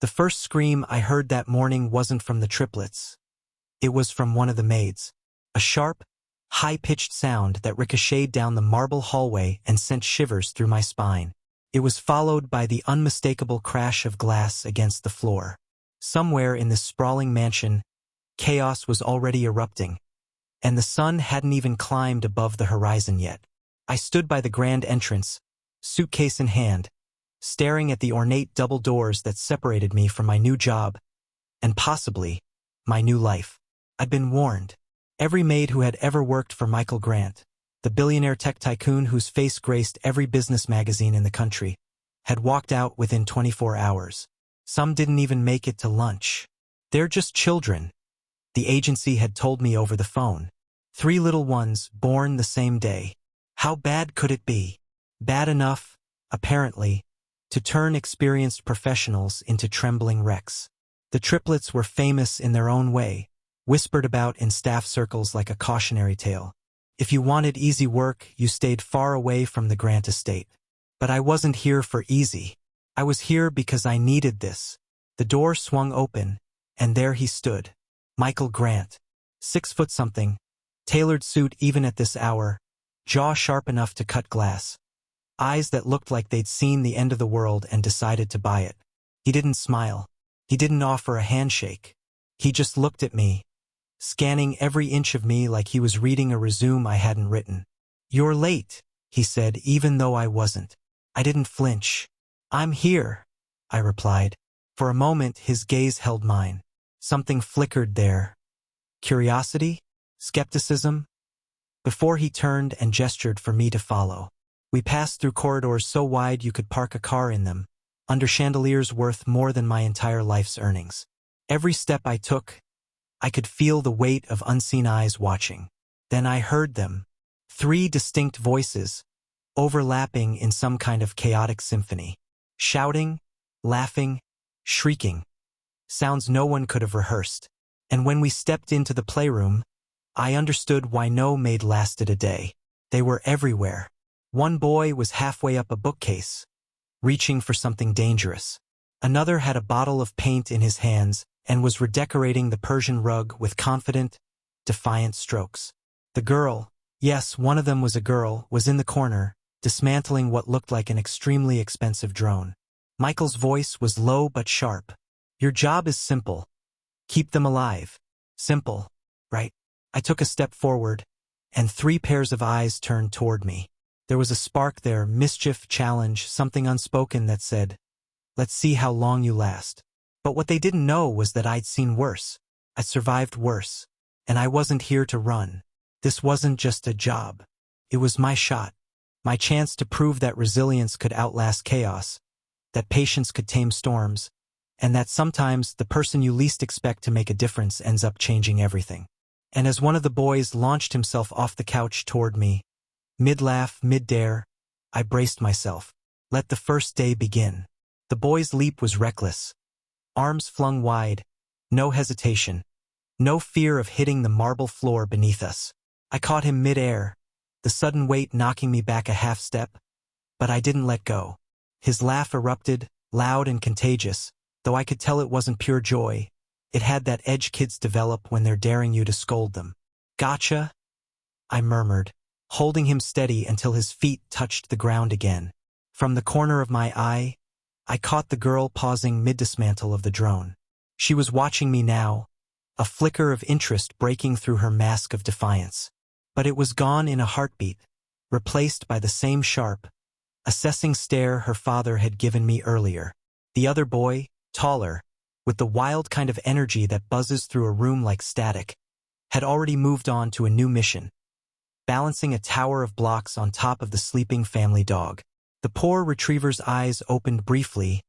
The first scream I heard that morning wasn't from the triplets. It was from one of the maids. A sharp, high-pitched sound that ricocheted down the marble hallway and sent shivers through my spine. It was followed by the unmistakable crash of glass against the floor. Somewhere in this sprawling mansion, chaos was already erupting, and the sun hadn't even climbed above the horizon yet. I stood by the grand entrance, suitcase in hand, staring at the ornate double doors that separated me from my new job, and possibly, my new life. I'd been warned. Every maid who had ever worked for Michael Grant, the billionaire tech tycoon whose face graced every business magazine in the country, had walked out within 24 hours. Some didn't even make it to lunch. They're just children, the agency had told me over the phone. 3 little ones born the same day. How bad could it be? Bad enough, apparently, to turn experienced professionals into trembling wrecks. The triplets were famous in their own way, whispered about in staff circles like a cautionary tale. If you wanted easy work, you stayed far away from the Grant estate. But I wasn't here for easy. I was here because I needed this. The door swung open, and there he stood. Michael Grant. 6 foot something, tailored suit even at this hour, jaw sharp enough to cut glass. Eyes that looked like they'd seen the end of the world and decided to buy it. He didn't smile. He didn't offer a handshake. He just looked at me, scanning every inch of me like he was reading a resume I hadn't written. "You're late," he said, even though I wasn't. I didn't flinch. "I'm here," I replied. For a moment, his gaze held mine. Something flickered there. Curiosity? Skepticism? Before he turned and gestured for me to follow. We passed through corridors so wide you could park a car in them, under chandeliers worth more than my entire life's earnings. Every step I took, I could feel the weight of unseen eyes watching. Then I heard them. 3 distinct voices, overlapping in some kind of chaotic symphony. Shouting, laughing, shrieking. Sounds no one could have rehearsed. And when we stepped into the playroom, I understood why no maid lasted a day. They were everywhere. One boy was halfway up a bookcase, reaching for something dangerous. Another had a bottle of paint in his hands and was redecorating the Persian rug with confident, defiant strokes. The girl, yes, one of them was a girl, was in the corner, dismantling what looked like an extremely expensive drone. Michael's voice was low but sharp. "Your job is simple. Keep them alive." Simple, right? I took a step forward, and 3 pairs of eyes turned toward me. There was a spark there, mischief, challenge, something unspoken that said, "Let's see how long you last." But what they didn't know was that I'd seen worse. I'd survived worse. And I wasn't here to run. This wasn't just a job. It was my shot. My chance to prove that resilience could outlast chaos, that patience could tame storms, and that sometimes the person you least expect to make a difference ends up changing everything. And as one of the boys launched himself off the couch toward me, mid-laugh, mid-dare, I braced myself. Let the first day begin. The boy's leap was reckless. Arms flung wide, no hesitation, no fear of hitting the marble floor beneath us. I caught him mid-air, the sudden weight knocking me back a half step, but I didn't let go. His laugh erupted, loud and contagious, though I could tell it wasn't pure joy. It had that edge kids develop when they're daring you to scold them. "Gotcha," I murmured, holding him steady until his feet touched the ground again. From the corner of my eye, I caught the girl pausing mid-dismantle of the drone. She was watching me now, a flicker of interest breaking through her mask of defiance. But it was gone in a heartbeat, replaced by the same sharp, assessing stare her father had given me earlier. The other boy, taller, with the wild kind of energy that buzzes through a room like static, had already moved on to a new mission, balancing a tower of blocks on top of the sleeping family dog. The poor retriever's eyes opened briefly,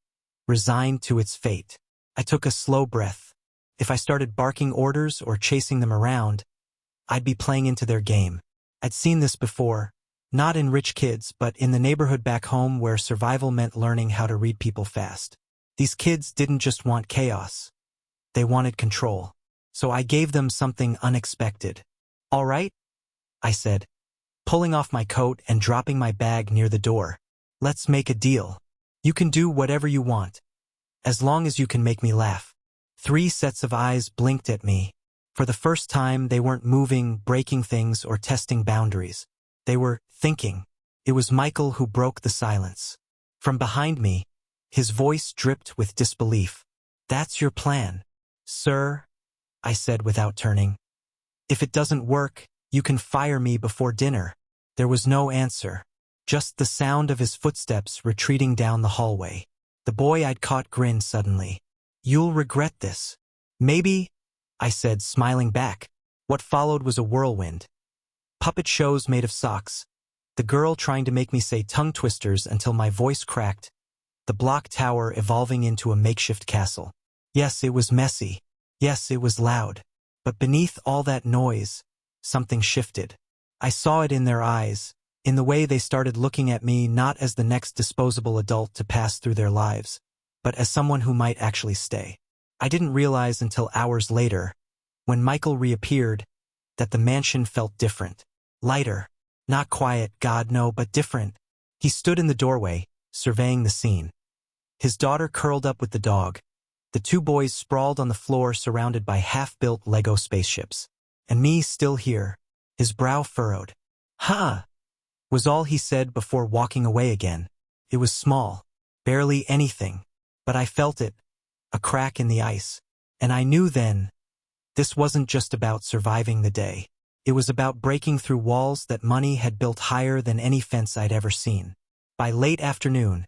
resigned to its fate. I took a slow breath. If I started barking orders or chasing them around, I'd be playing into their game. I'd seen this before, not in rich kids, but in the neighborhood back home where survival meant learning how to read people fast. These kids didn't just want chaos. They wanted control. So I gave them something unexpected. "All right," I said, pulling off my coat and dropping my bag near the door. "Let's make a deal. You can do whatever you want. As long as you can make me laugh. 3 sets of eyes blinked at me. For the first time, they weren't moving, breaking things, or testing boundaries. They were thinking. It was Michael who broke the silence. From behind me, his voice dripped with disbelief. "That's your plan, sir?" I said without turning. "If it doesn't work, you can fire me before dinner." There was no answer. Just the sound of his footsteps retreating down the hallway. The boy I'd caught grinned suddenly. "You'll regret this." "Maybe," I said, smiling back. What followed was a whirlwind. Puppet shows made of socks. The girl trying to make me say tongue twisters until my voice cracked. The block tower evolving into a makeshift castle. Yes, it was messy. Yes, it was loud. But beneath all that noise, something shifted. I saw it in their eyes, in the way they started looking at me not as the next disposable adult to pass through their lives, but as someone who might actually stay. I didn't realize until hours later, when Michael reappeared, that the mansion felt different. Lighter. Not quiet, God no, but different. He stood in the doorway, surveying the scene. His daughter curled up with the dog. The 2 boys sprawled on the floor surrounded by half-built Lego spaceships. And me still here, his brow furrowed. "Huh," was all he said before walking away again. It was small, barely anything, but I felt it, a crack in the ice. And I knew then, this wasn't just about surviving the day. It was about breaking through walls that money had built higher than any fence I'd ever seen. By late afternoon,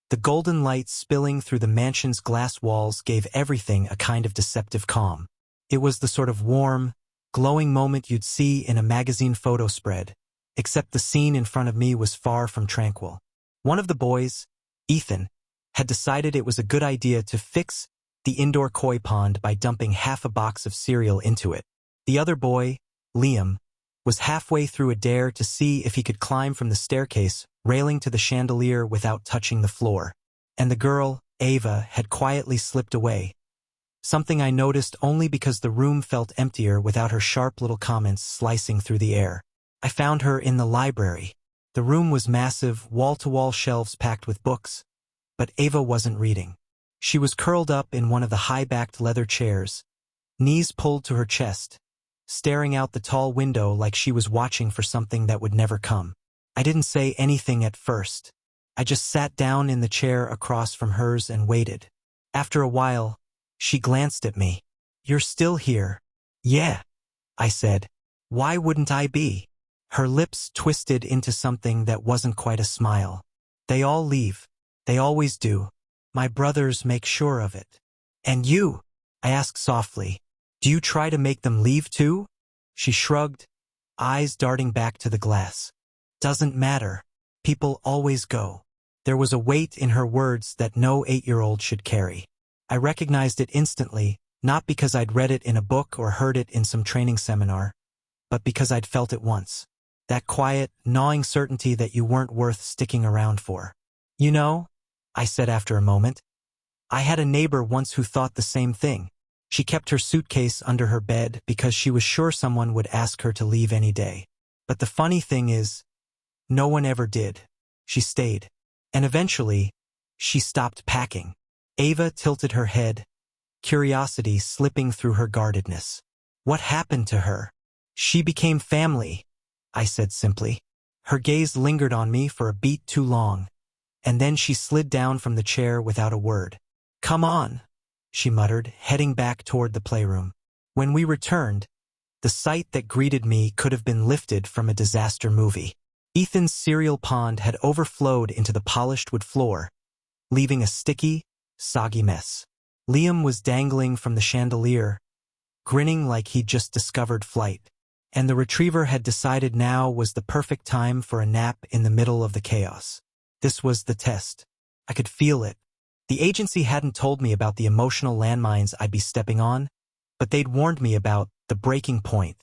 the golden light spilling through the mansion's glass walls gave everything a kind of deceptive calm. It was the sort of warm, glowing moment you'd see in a magazine photo spread, except the scene in front of me was far from tranquil. One of the boys, Ethan, had decided it was a good idea to fix the indoor koi pond by dumping half a box of cereal into it. The other boy, Liam, was halfway through a dare to see if he could climb from the staircase railing to the chandelier without touching the floor. And the girl, Ava, had quietly slipped away. Something I noticed only because the room felt emptier without her sharp little comments slicing through the air. I found her in the library. The room was massive, wall-to-wall shelves packed with books. But Ava wasn't reading. She was curled up in one of the high-backed leather chairs, knees pulled to her chest, staring out the tall window like she was watching for something that would never come. I didn't say anything at first. I just sat down in the chair across from hers and waited. After a while, she glanced at me. "You're still here?" "Yeah," I said. "Why wouldn't I be?" Her lips twisted into something that wasn't quite a smile. "They all leave. They always do. My brothers make sure of it." "And you?" I asked softly. "Do you try to make them leave too?" She shrugged, eyes darting back to the glass. "Doesn't matter. People always go." There was a weight in her words that no 8-year-old should carry. I recognized it instantly, not because I'd read it in a book or heard it in some training seminar, but because I'd felt it once. That quiet, gnawing certainty that you weren't worth sticking around for. "You know," I said after a moment, "I had a neighbor once who thought the same thing. She kept her suitcase under her bed because she was sure someone would ask her to leave any day. But the funny thing is, no one ever did. She stayed. And eventually, she stopped packing." Ava tilted her head, curiosity slipping through her guardedness. "What happened to her?" "She became family," I said simply. Her gaze lingered on me for a beat too long, and then she slid down from the chair without a word. "Come on," she muttered, heading back toward the playroom. When we returned, the sight that greeted me could have been lifted from a disaster movie. Ethan's cereal pond had overflowed into the polished wood floor, leaving a sticky, soggy mess. Liam was dangling from the chandelier, grinning like he'd just discovered flight. And the retriever had decided now was the perfect time for a nap in the middle of the chaos. This was the test. I could feel it. The agency hadn't told me about the emotional landmines I'd be stepping on, but they'd warned me about the breaking point.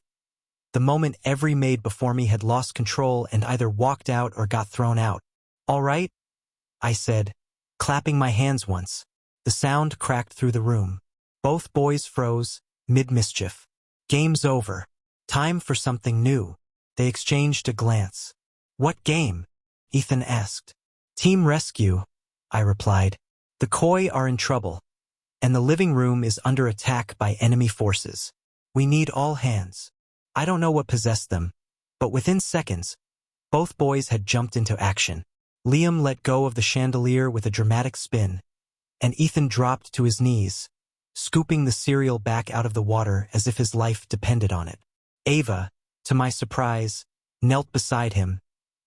The moment every maid before me had lost control and either walked out or got thrown out. "All right," I said, clapping my hands once. The sound cracked through the room. Both boys froze, mid-mischief. "Game's over. Time for something new." They exchanged a glance. "What game?" Ethan asked. "Team Rescue," I replied. The koi are in trouble, and the living room is under attack by enemy forces. We need all hands. I don't know what possessed them, but within seconds, both boys had jumped into action. Liam let go of the chandelier with a dramatic spin, and Ethan dropped to his knees, scooping the cereal back out of the water as if his life depended on it. Ava, to my surprise, knelt beside him,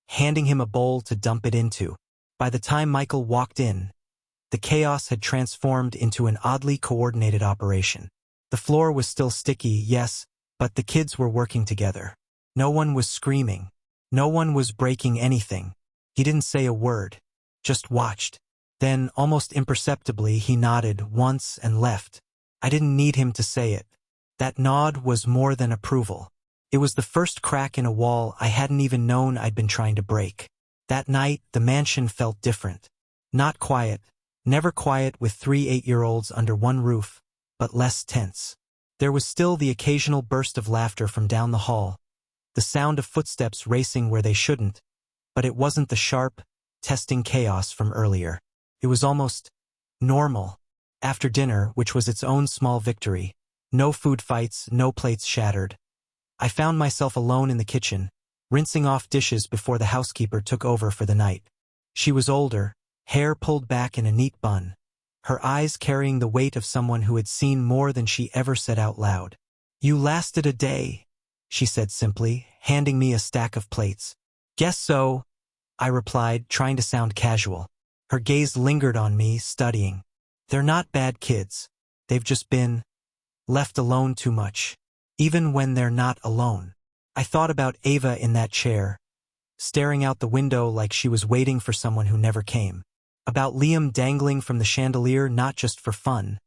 handing him a bowl to dump it into. By the time Michael walked in, the chaos had transformed into an oddly coordinated operation. The floor was still sticky, yes, but the kids were working together. No one was screaming. No one was breaking anything. He didn't say a word, just watched. Then, almost imperceptibly, he nodded once and left. I didn't need him to say it. That nod was more than approval. It was the first crack in a wall I hadn't even known I'd been trying to break. That night, the mansion felt different. Not quiet, never quiet with 3 8-year-olds under one roof, but less tense. There was still the occasional burst of laughter from down the hall, the sound of footsteps racing where they shouldn't, but it wasn't the sharp, testing chaos from earlier. It was almost normal. After dinner, which was its own small victory, no food fights, no plates shattered, I found myself alone in the kitchen, rinsing off dishes before the housekeeper took over for the night. She was older, hair pulled back in a neat bun, her eyes carrying the weight of someone who had seen more than she ever said out loud. "You lasted a day," she said simply, handing me a stack of plates. "Guess so," I replied, trying to sound casual. Her gaze lingered on me, studying. "They're not bad kids. They've just been left alone too much. Even when they're not alone." I thought about Ava in that chair, staring out the window like she was waiting for someone who never came. About Liam dangling from the chandelier not just for fun,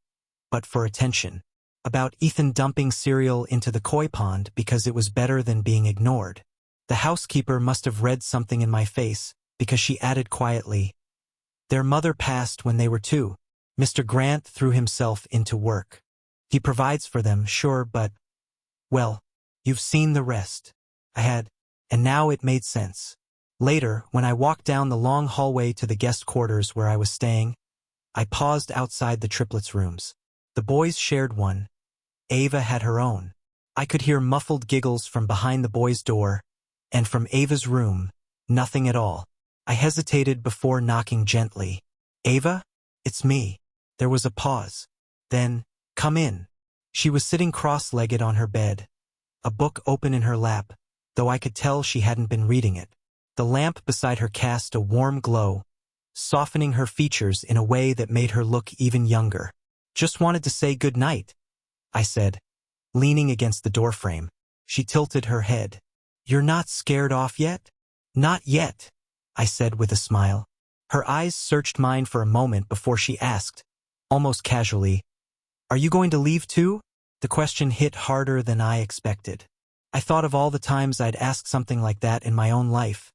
but for attention. About Ethan dumping cereal into the koi pond because it was better than being ignored. The housekeeper must have read something in my face, because she added quietly, "Their mother passed when they were 2. Mr. Grant threw himself into work. He provides for them, sure, but, well, you've seen the rest." I had, and now it made sense. Later, when I walked down the long hallway to the guest quarters where I was staying, I paused outside the Triplets' rooms. The boys shared one. Ava had her own. I could hear muffled giggles from behind the boys' door, and from Ava's room, nothing at all. I hesitated before knocking gently. "Ava? It's me." There was a pause. Then, "Come in." She was sitting cross-legged on her bed, a book open in her lap, though I could tell she hadn't been reading it. The lamp beside her cast a warm glow, softening her features in a way that made her look even younger. "Just wanted to say good night," I said, leaning against the doorframe. She tilted her head. "You're not scared off yet?" "Not yet," I said with a smile. Her eyes searched mine for a moment before she asked, almost casually, "Are you going to leave too?" The question hit harder than I expected. I thought of all the times I'd asked something like that in my own life,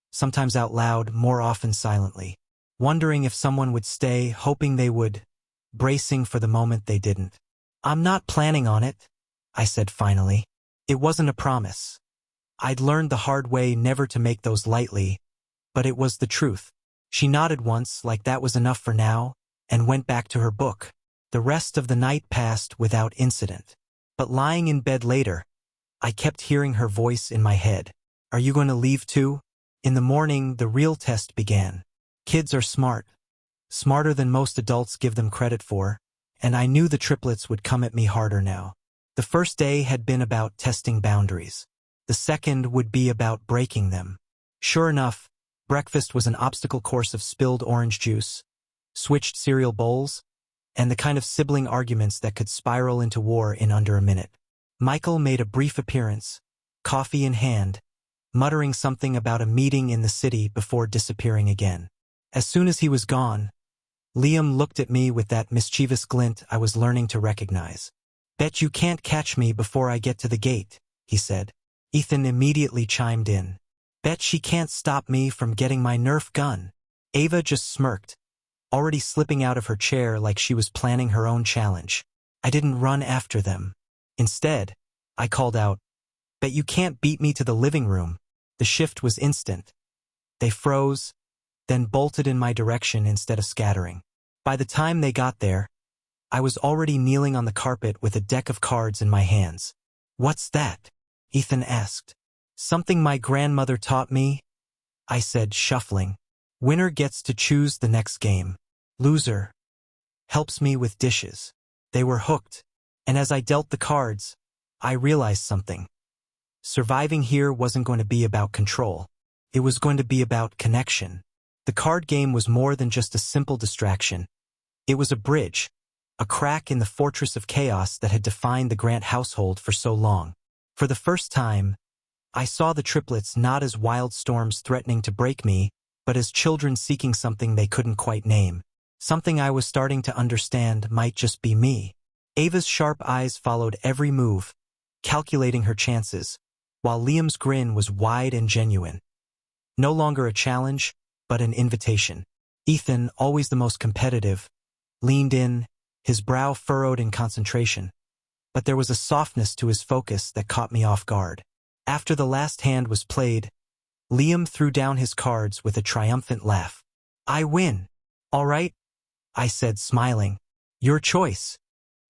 sometimes out loud, more often silently, wondering if someone would stay, hoping they would, bracing for the moment they didn't. "I'm not planning on it," I said finally. It wasn't a promise. I'd learned the hard way never to make those lightly, but it was the truth. She nodded once, like that was enough for now, and went back to her book. The rest of the night passed without incident. But lying in bed later, I kept hearing her voice in my head. "Are you going to leave too?" In the morning, the real test began. Kids are smart. Smarter than most adults give them credit for, and I knew the Triplets would come at me harder now. The first day had been about testing boundaries. The second would be about breaking them. Sure enough, breakfast was an obstacle course of spilled orange juice, switched cereal bowls, and the kind of sibling arguments that could spiral into war in under a minute. Michael made a brief appearance, coffee in hand, muttering something about a meeting in the city before disappearing again. As soon as he was gone, Liam looked at me with that mischievous glint I was learning to recognize. "Bet you can't catch me before I get to the gate," he said. Ethan immediately chimed in. "Bet she can't stop me from getting my Nerf gun." Ava just smirked, already slipping out of her chair like she was planning her own challenge. I didn't run after them. Instead, I called out, "Bet you can't beat me to the living room." The shift was instant. They froze, then bolted in my direction instead of scattering. By the time they got there, I was already kneeling on the carpet with a deck of cards in my hands. "What's that?" Ethan asked. "Something my grandmother taught me," I said, shuffling. "Winner gets to choose the next game. Loser helps me with dishes." They were hooked, and as I dealt the cards, I realized something. Surviving here wasn't going to be about control. It was going to be about connection. The card game was more than just a simple distraction. It was a bridge, a crack in the fortress of chaos that had defined the Grant household for so long. For the first time, I saw the triplets not as wild storms threatening to break me, but as children seeking something they couldn't quite name. Something I was starting to understand might just be me. Ava's sharp eyes followed every move, calculating her chances, while Liam's grin was wide and genuine. No longer a challenge, but an invitation. Ethan, always the most competitive, leaned in, his brow furrowed in concentration. But there was a softness to his focus that caught me off guard. After the last hand was played, Liam threw down his cards with a triumphant laugh. "I win." "All right," I said, smiling. "Your choice."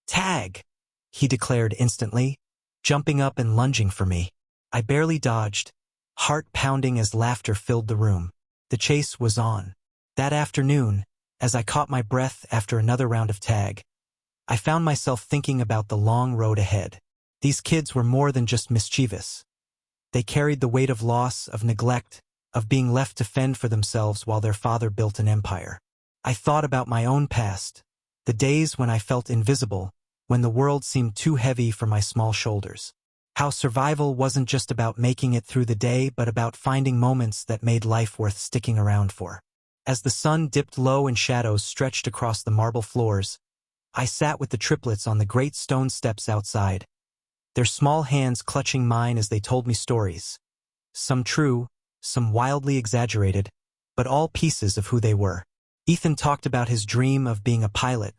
"Tag," he declared instantly, jumping up and lunging for me. I barely dodged, heart pounding as laughter filled the room. The chase was on. That afternoon, as I caught my breath after another round of tag, I found myself thinking about the long road ahead. These kids were more than just mischievous. They carried the weight of loss, of neglect, of being left to fend for themselves while their father built an empire. I thought about my own past, the days when I felt invisible, when the world seemed too heavy for my small shoulders. How survival wasn't just about making it through the day, but about finding moments that made life worth sticking around for. As the sun dipped low and shadows stretched across the marble floors, I sat with the triplets on the great stone steps outside, their small hands clutching mine as they told me stories. Some true, some wildly exaggerated, but all pieces of who they were. Ethan talked about his dream of being a pilot,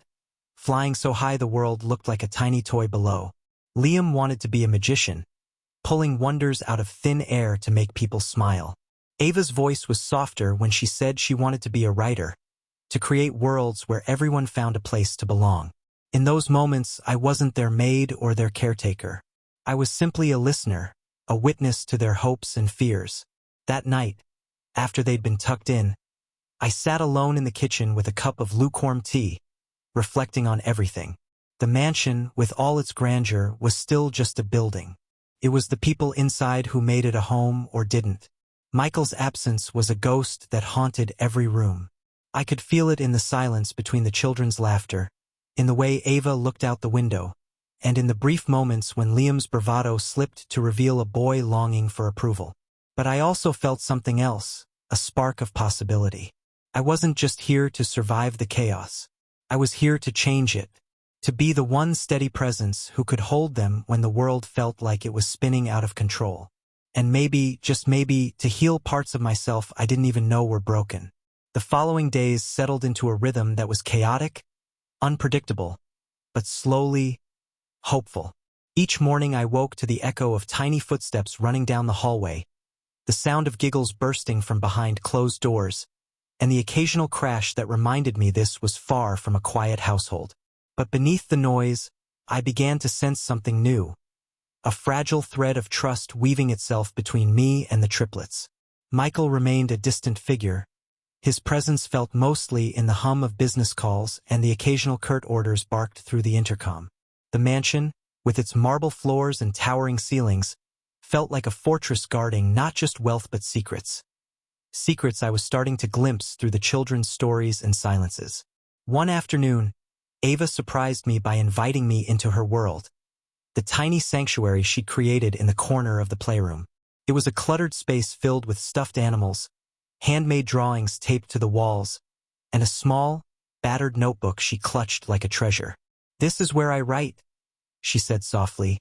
flying so high the world looked like a tiny toy below. Liam wanted to be a magician, pulling wonders out of thin air to make people smile. Ava's voice was softer when she said she wanted to be a writer, to create worlds where everyone found a place to belong. In those moments, I wasn't their maid or their caretaker. I was simply a listener, a witness to their hopes and fears. That night, after they'd been tucked in, I sat alone in the kitchen with a cup of lukewarm tea, reflecting on everything. The mansion, with all its grandeur, was still just a building. It was the people inside who made it a home or didn't. Michael's absence was a ghost that haunted every room. I could feel it in the silence between the children's laughter, in the way Ava looked out the window, and in the brief moments when Liam's bravado slipped to reveal a boy longing for approval. But I also felt something else, a spark of possibility. I wasn't just here to survive the chaos. I was here to change it, to be the one steady presence who could hold them when the world felt like it was spinning out of control. And maybe, just maybe, to heal parts of myself I didn't even know were broken. The following days settled into a rhythm that was chaotic, unpredictable, but slowly hopeful. Each morning I woke to the echo of tiny footsteps running down the hallway, the sound of giggles bursting from behind closed doors, and the occasional crash that reminded me this was far from a quiet household. But beneath the noise, I began to sense something new, a fragile thread of trust weaving itself between me and the triplets. Michael remained a distant figure. His presence felt mostly in the hum of business calls and the occasional curt orders barked through the intercom. The mansion, with its marble floors and towering ceilings, felt like a fortress guarding not just wealth but secrets. Secrets I was starting to glimpse through the children's stories and silences. One afternoon, Ava surprised me by inviting me into her world, the tiny sanctuary she'd created in the corner of the playroom. It was a cluttered space filled with stuffed animals, handmade drawings taped to the walls, and a small, battered notebook she clutched like a treasure. "This is where I write," she said softly,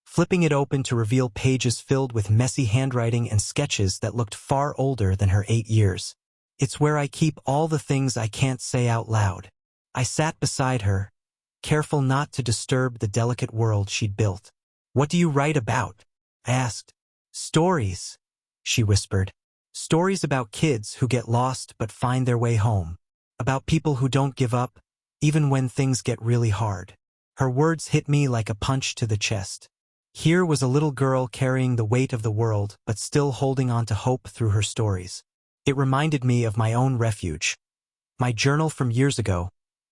flipping it open to reveal pages filled with messy handwriting and sketches that looked far older than her 8 years. "It's where I keep all the things I can't say out loud." I sat beside her, careful not to disturb the delicate world she'd built. "What do you write about?" I asked. "Stories," she whispered. "Stories about kids who get lost but find their way home. about people who don't give up, even when things get really hard. Her words hit me like a punch to the chest. Here was a little girl carrying the weight of the world, but still holding on to hope through her stories. It reminded me of my own refuge, my journal from years ago,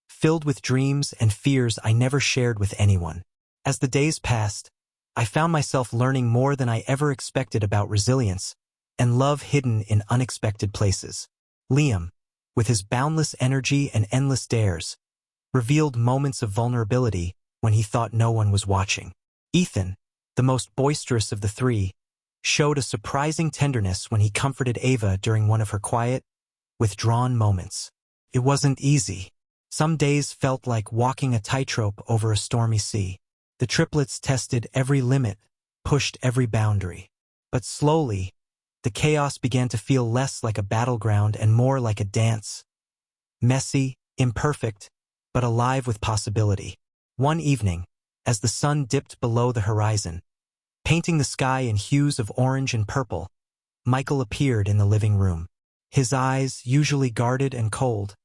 filled with dreams and fears I never shared with anyone. As the days passed, I found myself learning more than I ever expected about resilience and love hidden in unexpected places. Liam, with his boundless energy and endless dares, revealed moments of vulnerability when he thought no one was watching. Ethan, the most boisterous of the three, showed a surprising tenderness when he comforted Ava during one of her quiet, withdrawn moments. It wasn't easy. Some days felt like walking a tightrope over a stormy sea. The triplets tested every limit, pushed every boundary. But slowly, the chaos began to feel less like a battleground and more like a dance. Messy, imperfect, but alive with possibility. One evening, as the sun dipped below the horizon, painting the sky in hues of orange and purple, Michael appeared in the living room. His eyes, usually guarded and cold,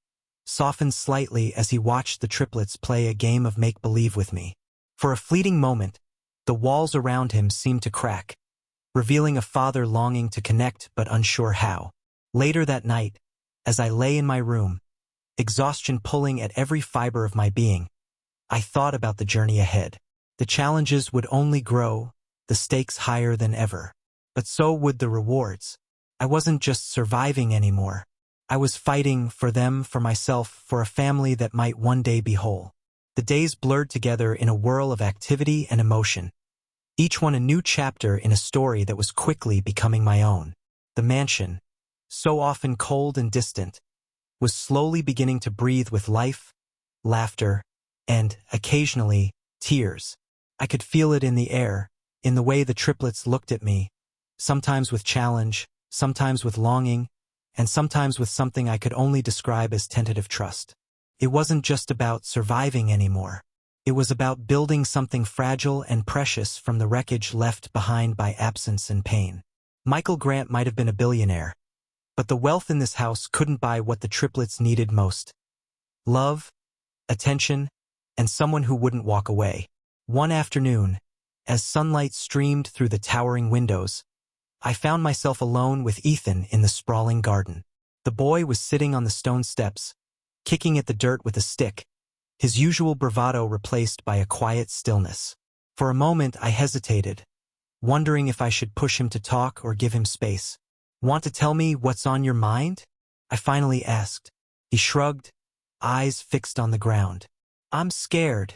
softened slightly as he watched the triplets play a game of make-believe with me. For a fleeting moment, the walls around him seemed to crack, revealing a father longing to connect but unsure how. Later that night, as I lay in my room, exhaustion pulling at every fiber of my being, I thought about the journey ahead. The challenges would only grow, the stakes higher than ever. But so would the rewards. I wasn't just surviving anymore. I was fighting for them, for myself, for a family that might one day be whole. The days blurred together in a whirl of activity and emotion, each one a new chapter in a story that was quickly becoming my own. The mansion, so often cold and distant, was slowly beginning to breathe with life, laughter, and, occasionally, tears. I could feel it in the air, in the way the triplets looked at me, sometimes with challenge, sometimes with longing, and sometimes with something I could only describe as tentative trust. It wasn't just about surviving anymore. It was about building something fragile and precious from the wreckage left behind by absence and pain. Michael Grant might have been a billionaire, but the wealth in this house couldn't buy what the triplets needed most: love, attention, and someone who wouldn't walk away. One afternoon, as sunlight streamed through the towering windows, I found myself alone with Ethan in the sprawling garden. The boy was sitting on the stone steps, kicking at the dirt with a stick, his usual bravado replaced by a quiet stillness. For a moment I hesitated, wondering if I should push him to talk or give him space. "Want to tell me what's on your mind?" I finally asked. He shrugged, eyes fixed on the ground. "I'm scared,"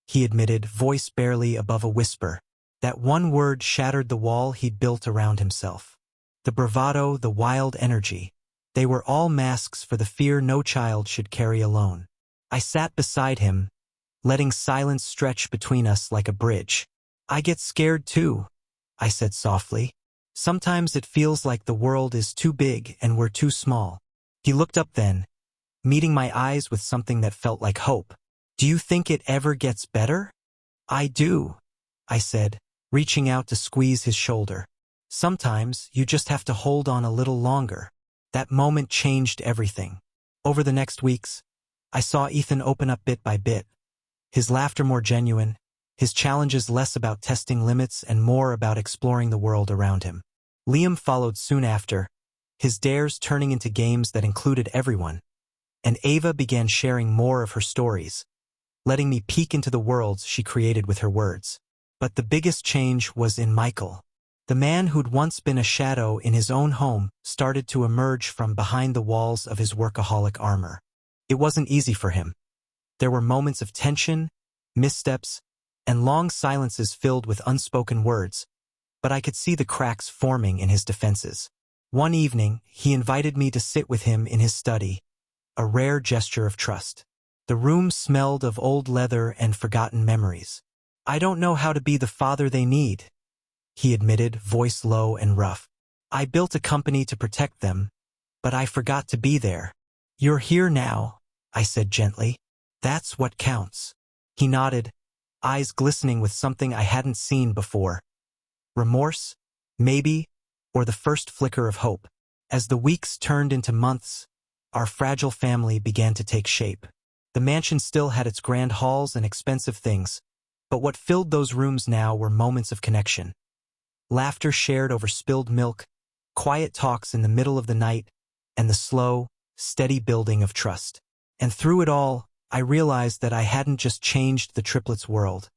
he admitted, voice barely above a whisper. That one word shattered the wall he'd built around himself. The bravado, the wild energy, they were all masks for the fear no child should carry alone. I sat beside him, letting silence stretch between us like a bridge. "I get scared too," I said softly. "Sometimes it feels like the world is too big and we're too small." He looked up then, meeting my eyes with something that felt like hope. "Do you think it ever gets better?" "I do," I said, reaching out to squeeze his shoulder. "Sometimes you just have to hold on a little longer." That moment changed everything. Over the next weeks, I saw Ethan open up bit by bit, his laughter more genuine, his challenges less about testing limits and more about exploring the world around him. Liam followed soon after, his dares turning into games that included everyone, and Ava began sharing more of her stories, letting me peek into the worlds she created with her words. But the biggest change was in Michael. The man who'd once been a shadow in his own home started to emerge from behind the walls of his workaholic armor. It wasn't easy for him. There were moments of tension, missteps, and long silences filled with unspoken words, but I could see the cracks forming in his defenses. One evening, he invited me to sit with him in his study, a rare gesture of trust. The room smelled of old leather and forgotten memories. "I don't know how to be the father they need," he admitted, voice low and rough. "I built a company to protect them, but I forgot to be there." "You're here now," I said gently. "That's what counts." He nodded, eyes glistening with something I hadn't seen before. Remorse, maybe, or the first flicker of hope. As the weeks turned into months, our fragile family began to take shape. The mansion still had its grand halls and expensive things, but what filled those rooms now were moments of connection. Laughter shared over spilled milk, quiet talks in the middle of the night, and the slow, steady building of trust. And through it all, I realized that I hadn't just changed the triplets' world.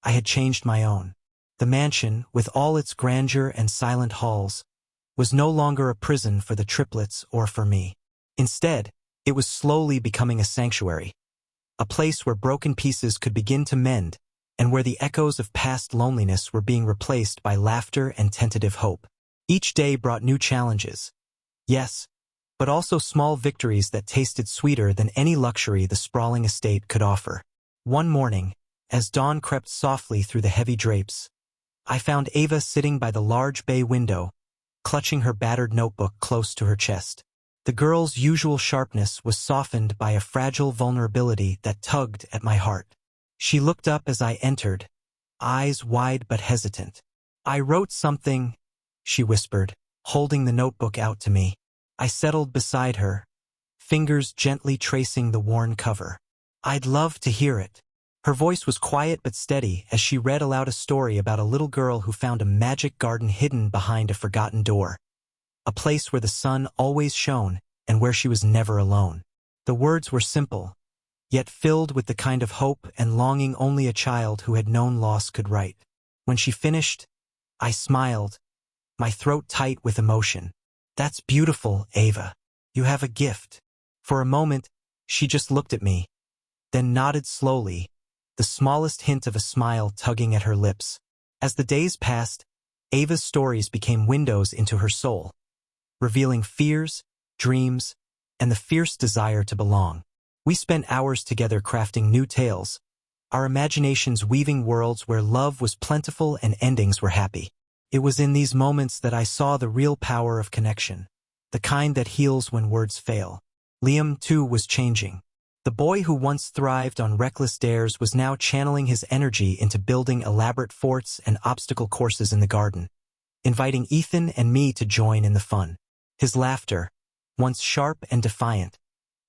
I had changed my own. The mansion, with all its grandeur and silent halls, was no longer a prison for the triplets or for me. Instead, it was slowly becoming a sanctuary, a place where broken pieces could begin to mend, and where the echoes of past loneliness were being replaced by laughter and tentative hope. Each day brought new challenges. Yes, but also small victories that tasted sweeter than any luxury the sprawling estate could offer. One morning, as dawn crept softly through the heavy drapes, I found Ava sitting by the large bay window, clutching her battered notebook close to her chest. The girl's usual sharpness was softened by a fragile vulnerability that tugged at my heart. She looked up as I entered, eyes wide but hesitant. "I wrote something," she whispered, holding the notebook out to me. I settled beside her, fingers gently tracing the worn cover. "I'd love to hear it." Her voice was quiet but steady as she read aloud a story about a little girl who found a magic garden hidden behind a forgotten door, a place where the sun always shone and where she was never alone. The words were simple, yet filled with the kind of hope and longing only a child who had known loss could write. When she finished, I smiled, my throat tight with emotion. "That's beautiful, Ava. You have a gift." For a moment, she just looked at me, then nodded slowly, the smallest hint of a smile tugging at her lips. As the days passed, Ava's stories became windows into her soul, revealing fears, dreams, and the fierce desire to belong. We spent hours together crafting new tales, our imaginations weaving worlds where love was plentiful and endings were happy. It was in these moments that I saw the real power of connection, the kind that heals when words fail. Liam, too, was changing. The boy who once thrived on reckless dares was now channeling his energy into building elaborate forts and obstacle courses in the garden, inviting Ethan and me to join in the fun. His laughter, once sharp and defiant,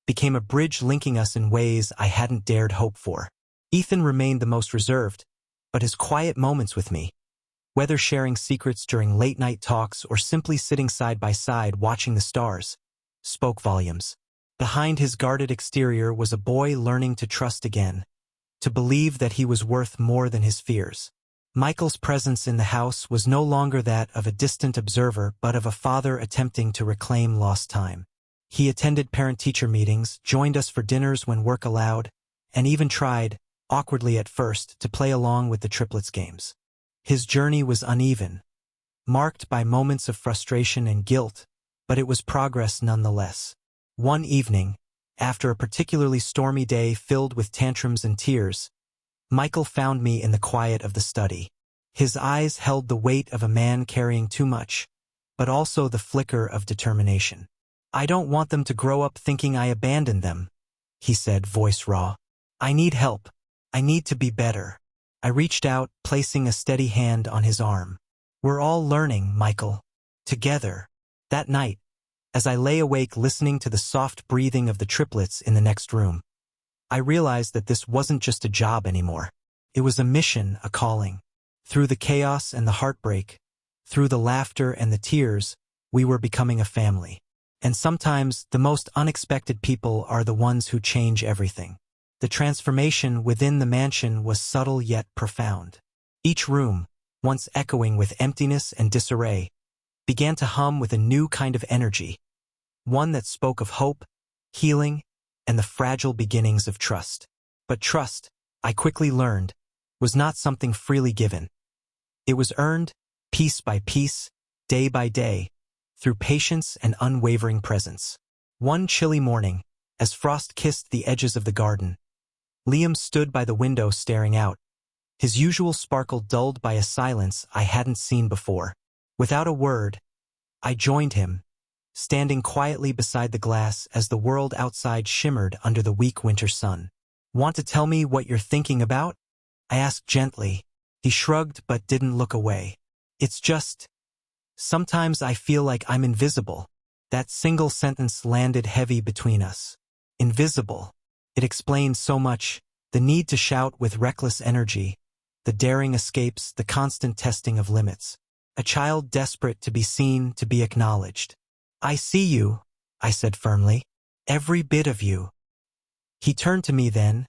became a bridge linking us in ways I hadn't dared hope for. Ethan remained the most reserved, but his quiet moments with me, whether sharing secrets during late-night talks or simply sitting side by side watching the stars, spoke volumes. Behind his guarded exterior was a boy learning to trust again, to believe that he was worth more than his fears. Michael's presence in the house was no longer that of a distant observer but of a father attempting to reclaim lost time. He attended parent-teacher meetings, joined us for dinners when work allowed, and even tried, awkwardly at first, to play along with the triplets' games. His journey was uneven, marked by moments of frustration and guilt, but it was progress nonetheless. One evening, after a particularly stormy day filled with tantrums and tears, Michael found me in the quiet of the study. His eyes held the weight of a man carrying too much, but also the flicker of determination. "I don't want them to grow up thinking I abandoned them," he said, voice raw. "I need help. I need to be better." I reached out, placing a steady hand on his arm. "We're all learning, Michael. Together." That night, as I lay awake listening to the soft breathing of the triplets in the next room, I realized that this wasn't just a job anymore. It was a mission, a calling. Through the chaos and the heartbreak, through the laughter and the tears, we were becoming a family. And sometimes the most unexpected people are the ones who change everything. The transformation within the mansion was subtle yet profound. Each room, once echoing with emptiness and disarray, began to hum with a new kind of energy, one that spoke of hope, healing, and the fragile beginnings of trust. But trust, I quickly learned, was not something freely given. It was earned, piece by piece, day by day, through patience and unwavering presence. One chilly morning, as frost kissed the edges of the garden, Liam stood by the window staring out, his usual sparkle dulled by a silence I hadn't seen before. Without a word, I joined him, standing quietly beside the glass as the world outside shimmered under the weak winter sun. "Want to tell me what you're thinking about?" I asked gently. He shrugged but didn't look away. "It's just, sometimes I feel like I'm invisible." That single sentence landed heavy between us. Invisible. It explained so much, the need to shout with reckless energy, the daring escapes, the constant testing of limits. A child desperate to be seen, to be acknowledged. I see you, I said firmly. Every bit of you. He turned to me then,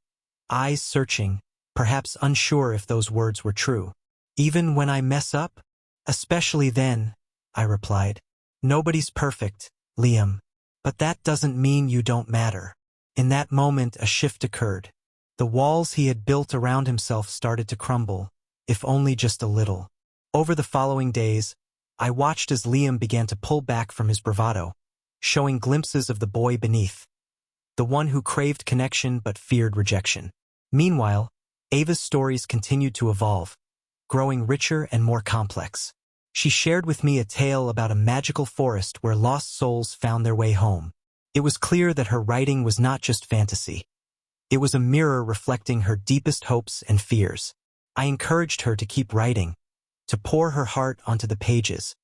eyes searching, perhaps unsure if those words were true. Even when I mess up? Especially then, I replied. Nobody's perfect, Liam. But that doesn't mean you don't matter. In that moment a shift occurred. The walls he had built around himself started to crumble, if only just a little. Over the following days, I watched as Liam began to pull back from his bravado, showing glimpses of the boy beneath, the one who craved connection but feared rejection. Meanwhile, Ava's stories continued to evolve, growing richer and more complex. She shared with me a tale about a magical forest where lost souls found their way home. It was clear that her writing was not just fantasy. It was a mirror reflecting her deepest hopes and fears. I encouraged her to keep writing, to pour her heart onto the pages,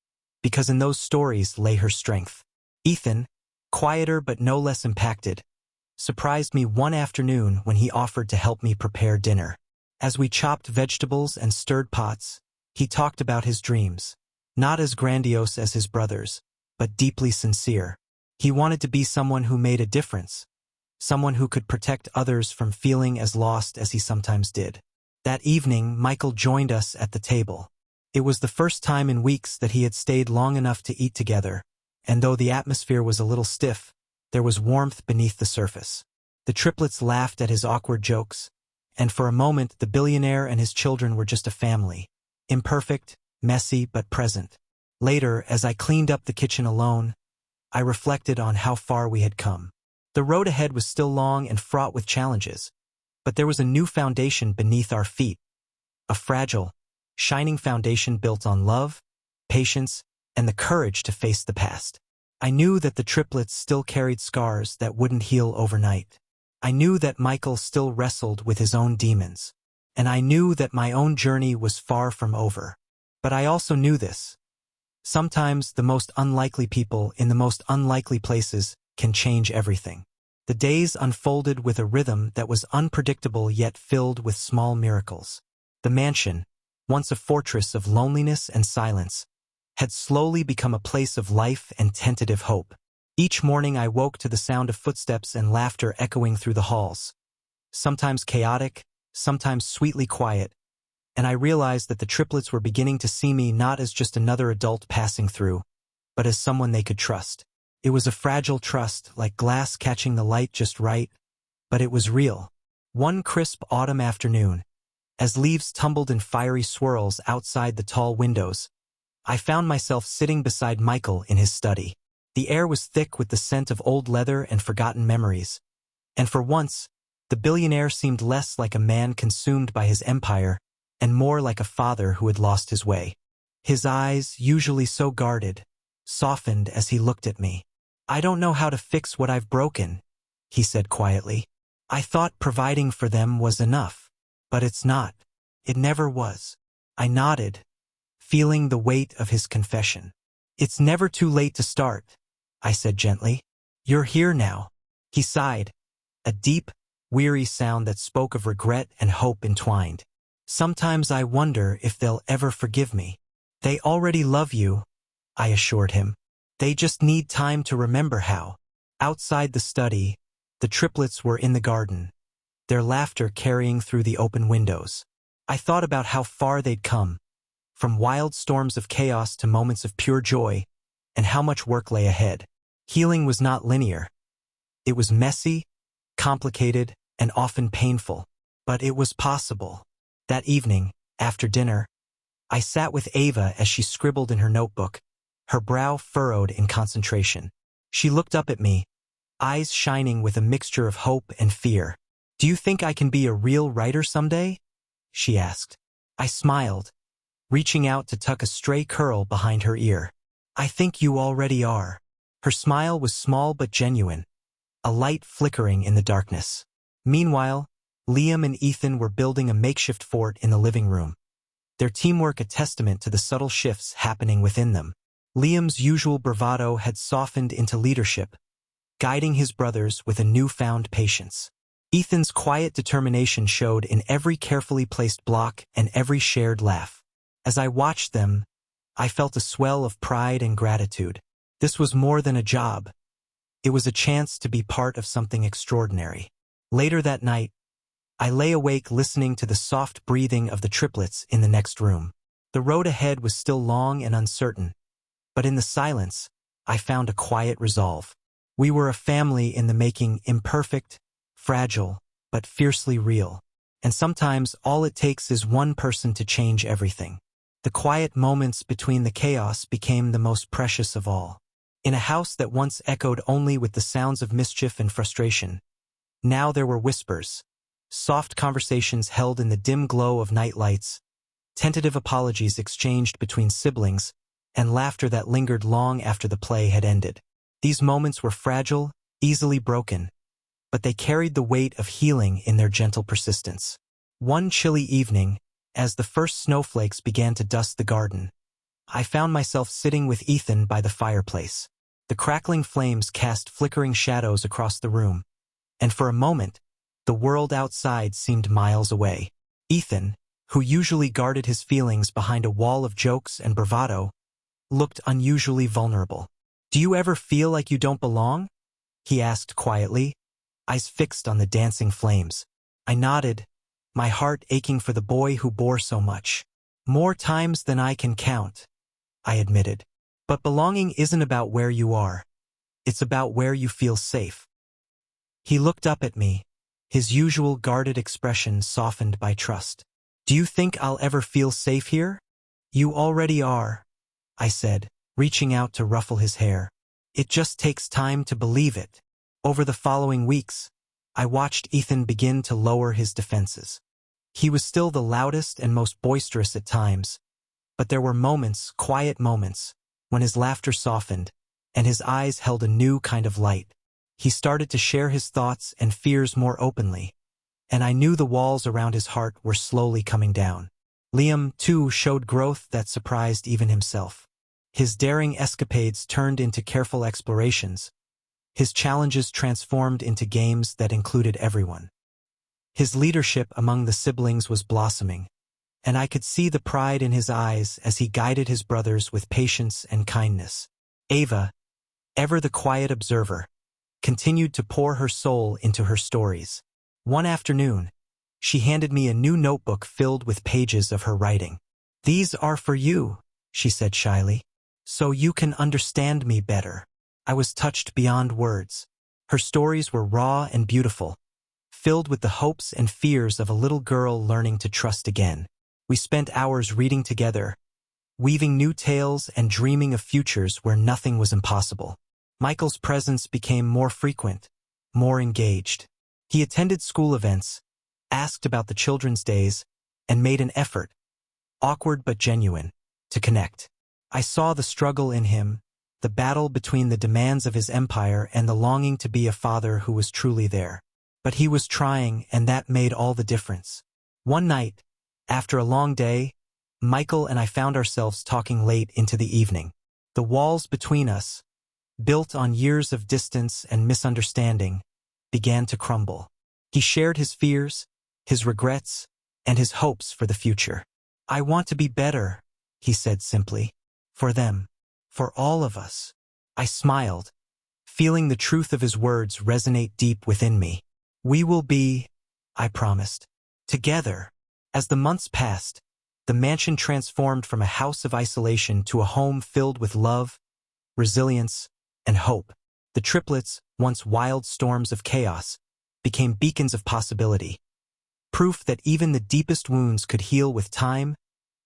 because in those stories lay her strength. Ethan, quieter but no less impacted, surprised me one afternoon when he offered to help me prepare dinner. As we chopped vegetables and stirred pots, he talked about his dreams, not as grandiose as his brothers, but deeply sincere. He wanted to be someone who made a difference, someone who could protect others from feeling as lost as he sometimes did. That evening, Michael joined us at the table. It was the first time in weeks that he had stayed long enough to eat together, and though the atmosphere was a little stiff, there was warmth beneath the surface. The triplets laughed at his awkward jokes, and for a moment the billionaire and his children were just a family. Imperfect, messy, but present. Later, as I cleaned up the kitchen alone, I reflected on how far we had come. The road ahead was still long and fraught with challenges, but there was a new foundation beneath our feet. A fragile, shining foundation built on love, patience, and the courage to face the past. I knew that the triplets still carried scars that wouldn't heal overnight. I knew that Michael still wrestled with his own demons. And I knew that my own journey was far from over. But I also knew this. Sometimes the most unlikely people in the most unlikely places can change everything. The days unfolded with a rhythm that was unpredictable yet filled with small miracles. The mansion, once a fortress of loneliness and silence, had slowly become a place of life and tentative hope. Each morning I woke to the sound of footsteps and laughter echoing through the halls. Sometimes chaotic, sometimes sweetly quiet, and I realized that the triplets were beginning to see me not as just another adult passing through, but as someone they could trust. It was a fragile trust, like glass catching the light just right, but it was real. One crisp autumn afternoon, as leaves tumbled in fiery swirls outside the tall windows, I found myself sitting beside Michael in his study. The air was thick with the scent of old leather and forgotten memories, and for once, the billionaire seemed less like a man consumed by his empire and more like a father who had lost his way. His eyes, usually so guarded, softened as he looked at me. "I don't know how to fix what I've broken," he said quietly. "I thought providing for them was enough, but it's not. It never was." I nodded, feeling the weight of his confession. "It's never too late to start," I said gently. "You're here now." He sighed, a deep, weary sound that spoke of regret and hope entwined. "Sometimes I wonder if they'll ever forgive me." "They already love you," I assured him. "They just need time to remember how." Outside the study, the triplets were in the garden, their laughter carrying through the open windows. I thought about how far they'd come, from wild storms of chaos to moments of pure joy, and how much work lay ahead. Healing was not linear. It was messy, complicated, and often painful, but it was possible. That evening, after dinner, I sat with Ava as she scribbled in her notebook, her brow furrowed in concentration. She looked up at me, eyes shining with a mixture of hope and fear. "Do you think I can be a real writer someday?" she asked. I smiled, reaching out to tuck a stray curl behind her ear. "I think you already are." Her smile was small but genuine, a light flickering in the darkness. Meanwhile, Liam and Ethan were building a makeshift fort in the living room, their teamwork a testament to the subtle shifts happening within them. Liam's usual bravado had softened into leadership, guiding his brothers with a newfound patience. Ethan's quiet determination showed in every carefully placed block and every shared laugh. As I watched them, I felt a swell of pride and gratitude. This was more than a job. It was a chance to be part of something extraordinary. Later that night, I lay awake listening to the soft breathing of the triplets in the next room. The road ahead was still long and uncertain, but in the silence, I found a quiet resolve. We were a family in the making, imperfect, fragile, but fiercely real. And sometimes all it takes is one person to change everything. The quiet moments between the chaos became the most precious of all. In a house that once echoed only with the sounds of mischief and frustration, now there were whispers, soft conversations held in the dim glow of night lights, tentative apologies exchanged between siblings, and laughter that lingered long after the play had ended. These moments were fragile, easily broken, but they carried the weight of healing in their gentle persistence. One chilly evening, as the first snowflakes began to dust the garden, I found myself sitting with Ethan by the fireplace. The crackling flames cast flickering shadows across the room, and for a moment, the world outside seemed miles away. Ethan, who usually guarded his feelings behind a wall of jokes and bravado, looked unusually vulnerable. "Do you ever feel like you don't belong?" he asked quietly, eyes fixed on the dancing flames. I nodded, my heart aching for the boy who bore so much. "More times than I can count," I admitted. "But belonging isn't about where you are. It's about where you feel safe." He looked up at me, his usual guarded expression softened by trust. "Do you think I'll ever feel safe here?" "You already are," I said, reaching out to ruffle his hair. "It just takes time to believe it." Over the following weeks, I watched Ethan begin to lower his defenses. He was still the loudest and most boisterous at times, but there were moments, quiet moments, when his laughter softened, and his eyes held a new kind of light. He started to share his thoughts and fears more openly, and I knew the walls around his heart were slowly coming down. Liam, too, showed growth that surprised even himself. His daring escapades turned into careful explorations. His challenges transformed into games that included everyone. His leadership among the siblings was blossoming, and I could see the pride in his eyes as he guided his brothers with patience and kindness. Ava, ever the quiet observer, continued to pour her soul into her stories. One afternoon, she handed me a new notebook filled with pages of her writing. "These are for you," she said shyly, "so you can understand me better." I was touched beyond words. Her stories were raw and beautiful, filled with the hopes and fears of a little girl learning to trust again. We spent hours reading together, weaving new tales and dreaming of futures where nothing was impossible. Michael's presence became more frequent, more engaged. He attended school events, asked about the children's days, and made an effort, awkward but genuine, to connect. I saw the struggle in him, the battle between the demands of his empire and the longing to be a father who was truly there. But he was trying, and that made all the difference. One night, after a long day, Michael and I found ourselves talking late into the evening. The walls between us, built on years of distance and misunderstanding, began to crumble. He shared his fears, his regrets, and his hopes for the future. "I want to be better," he said simply. "For them. For all of us." I smiled, feeling the truth of his words resonate deep within me. "We will be," I promised, "together." As the months passed, the mansion transformed from a house of isolation to a home filled with love, resilience, and hope. The triplets, once wild storms of chaos, became beacons of possibility, proof that even the deepest wounds could heal with time,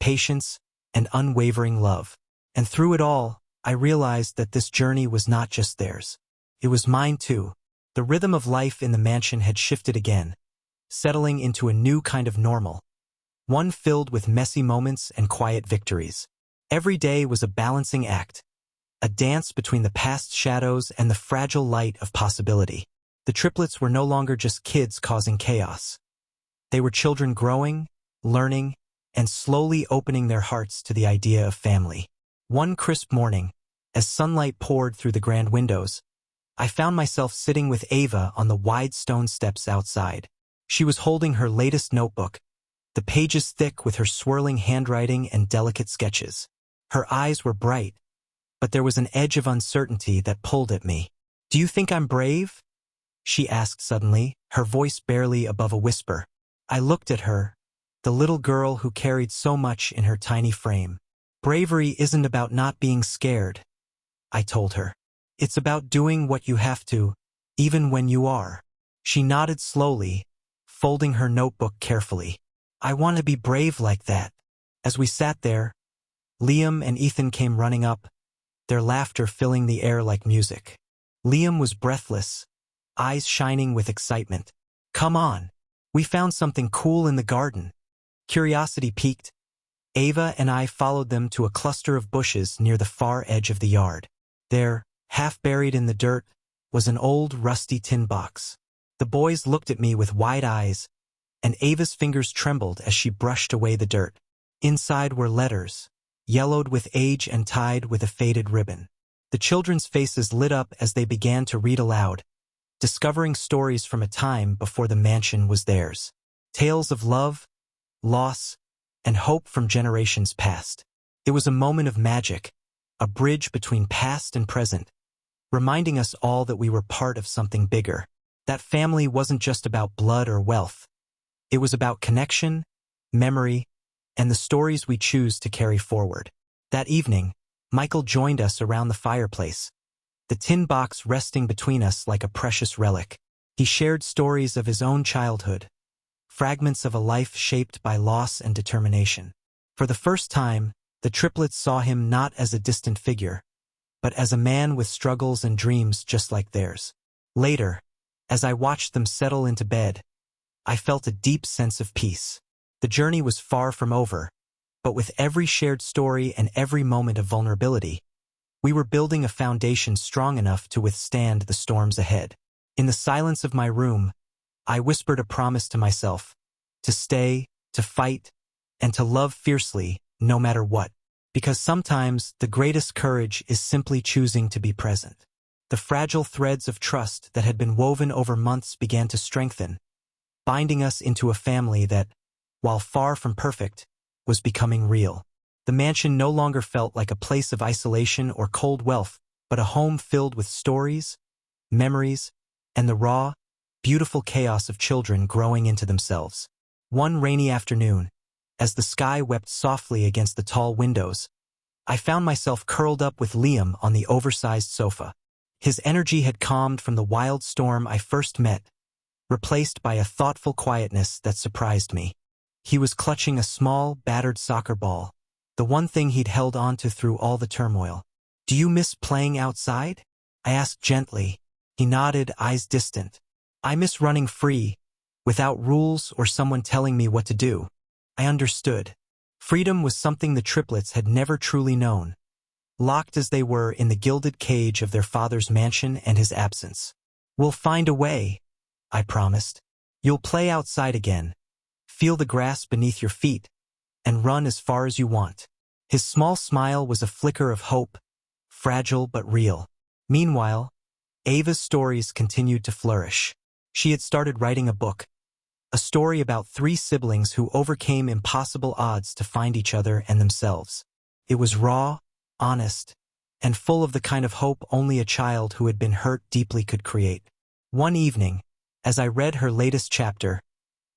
patience, and unwavering love. And through it all, I realized that this journey was not just theirs. It was mine too. The rhythm of life in the mansion had shifted again, settling into a new kind of normal, one filled with messy moments and quiet victories. Every day was a balancing act, a dance between the past shadows and the fragile light of possibility. The triplets were no longer just kids causing chaos. They were children growing, learning, and slowly opening their hearts to the idea of family. One crisp morning, As sunlight poured through the grand windows, I found myself sitting with Ava on the wide stone steps outside. She was holding her latest notebook, the pages thick with her swirling handwriting and delicate sketches. Her eyes were bright, but there was an edge of uncertainty that pulled at me. "Do you think I'm brave?" she asked suddenly, her voice barely above a whisper. I looked at her, the little girl who carried so much in her tiny frame. "Bravery isn't about not being scared," I told her. "It's about doing what you have to, even when you are." She nodded slowly, folding her notebook carefully. "I want to be brave like that." As we sat there, Liam and Ethan came running up, their laughter filling the air like music. Liam was breathless, eyes shining with excitement. "Come on. We found something cool in the garden." Curiosity piqued. Ava and I followed them to a cluster of bushes near the far edge of the yard. There, half buried in the dirt, was an old rusty tin box. The boys looked at me with wide eyes, and Ava's fingers trembled as she brushed away the dirt. Inside were letters, yellowed with age and tied with a faded ribbon. The children's faces lit up as they began to read aloud, discovering stories from a time before the mansion was theirs. Tales of love, loss, and hope from generations past. It was a moment of magic, a bridge between past and present, reminding us all that we were part of something bigger. That family wasn't just about blood or wealth. It was about connection, memory, and the stories we choose to carry forward. That evening, Michael joined us around the fireplace, the tin box resting between us like a precious relic. He shared stories of his own childhood, fragments of a life shaped by loss and determination. For the first time, the triplets saw him not as a distant figure, but as a man with struggles and dreams just like theirs. Later, as I watched them settle into bed, I felt a deep sense of peace. The journey was far from over, but with every shared story and every moment of vulnerability, we were building a foundation strong enough to withstand the storms ahead. In the silence of my room, I whispered a promise to myself, to stay, to fight, and to love fiercely, no matter what. Because sometimes the greatest courage is simply choosing to be present. The fragile threads of trust that had been woven over months began to strengthen, binding us into a family that, while far from perfect, was becoming real. The mansion no longer felt like a place of isolation or cold wealth, but a home filled with stories, memories, and the raw, beautiful chaos of children growing into themselves. One rainy afternoon, as the sky wept softly against the tall windows, I found myself curled up with Liam on the oversized sofa. His energy had calmed from the wild storm I first met, replaced by a thoughtful quietness that surprised me. He was clutching a small, battered soccer ball, the one thing he'd held onto through all the turmoil. "Do you miss playing outside?" I asked gently. He nodded, eyes distant. "I miss running free, without rules or someone telling me what to do." I understood. Freedom was something the triplets had never truly known, locked as they were in the gilded cage of their father's mansion and his absence. "We'll find a way," I promised. "You'll play outside again, feel the grass beneath your feet, and run as far as you want." His small smile was a flicker of hope, fragile but real. Meanwhile, Ava's stories continued to flourish. She had started writing a book, a story about 3 siblings who overcame impossible odds to find each other and themselves. It was raw, honest, and full of the kind of hope only a child who had been hurt deeply could create. One evening, as I read her latest chapter,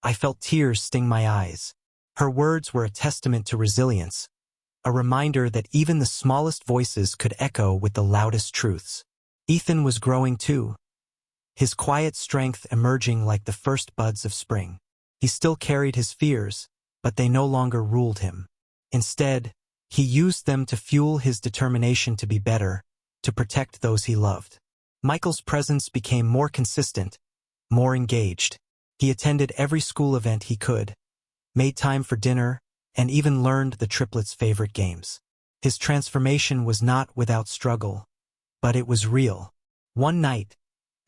I felt tears sting my eyes. Her words were a testament to resilience, a reminder that even the smallest voices could echo with the loudest truths. Ethan was growing too, his quiet strength emerging like the first buds of spring. He still carried his fears, but they no longer ruled him. Instead, he used them to fuel his determination to be better, to protect those he loved. Michael's presence became more consistent, more engaged. He attended every school event he could, made time for dinner, and even learned the triplets' favorite games. His transformation was not without struggle, but it was real. One night,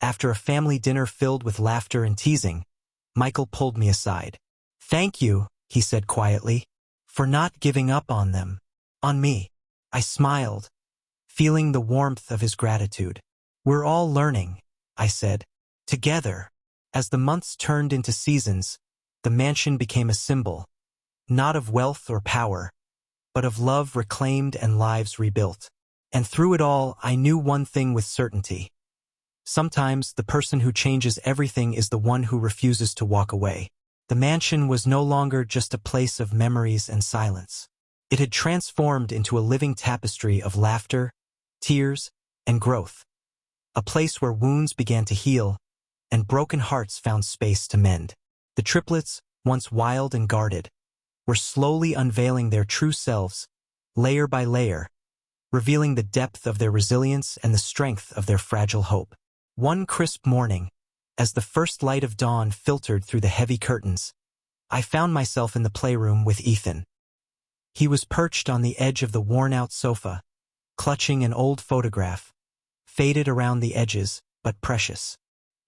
after a family dinner filled with laughter and teasing, Michael pulled me aside. "Thank you," he said quietly, "for not giving up on them, on me." I smiled, feeling the warmth of his gratitude. "We're all learning," I said. "Together." As the months turned into seasons, the mansion became a symbol, not of wealth or power, but of love reclaimed and lives rebuilt. And through it all, I knew one thing with certainty. Sometimes the person who changes everything is the one who refuses to walk away. The mansion was no longer just a place of memories and silence. It had transformed into a living tapestry of laughter, tears, and growth. A place where wounds began to heal, and broken hearts found space to mend. The triplets, once wild and guarded, were slowly unveiling their true selves, layer by layer, revealing the depth of their resilience and the strength of their fragile hope. One crisp morning, as the first light of dawn filtered through the heavy curtains, I found myself in the playroom with Ethan. He was perched on the edge of the worn-out sofa, clutching an old photograph, faded around the edges, but precious.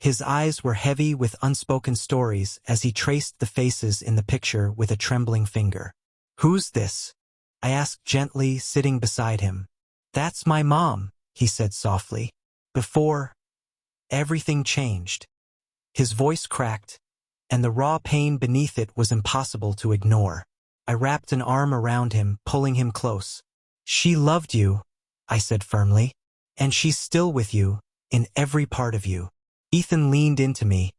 His eyes were heavy with unspoken stories as he traced the faces in the picture with a trembling finger. "Who's this?" I asked gently, sitting beside him. "That's my mom," he said softly. Before, everything changed. His voice cracked, and the raw pain beneath it was impossible to ignore. I wrapped an arm around him, pulling him close. "She loved you," I said firmly, "and she's still with you, in every part of you." Ethan leaned into me,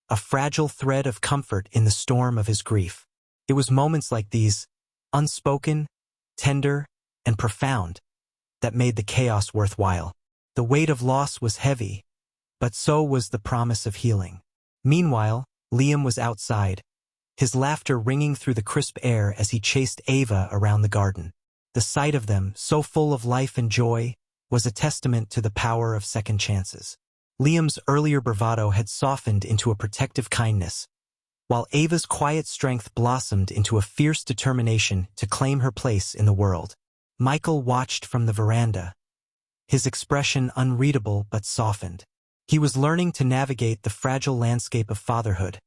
a fragile thread of comfort in the storm of his grief. It was moments like these, unspoken, tender, and profound, that made the chaos worthwhile. The weight of loss was heavy, but so was the promise of healing. Meanwhile, Liam was outside, his laughter ringing through the crisp air as he chased Ava around the garden. The sight of them, so full of life and joy, was a testament to the power of second chances. Liam's earlier bravado had softened into a protective kindness, while Ava's quiet strength blossomed into a fierce determination to claim her place in the world. Michael watched from the veranda, his expression unreadable but softened. He was learning to navigate the fragile landscape of fatherhood,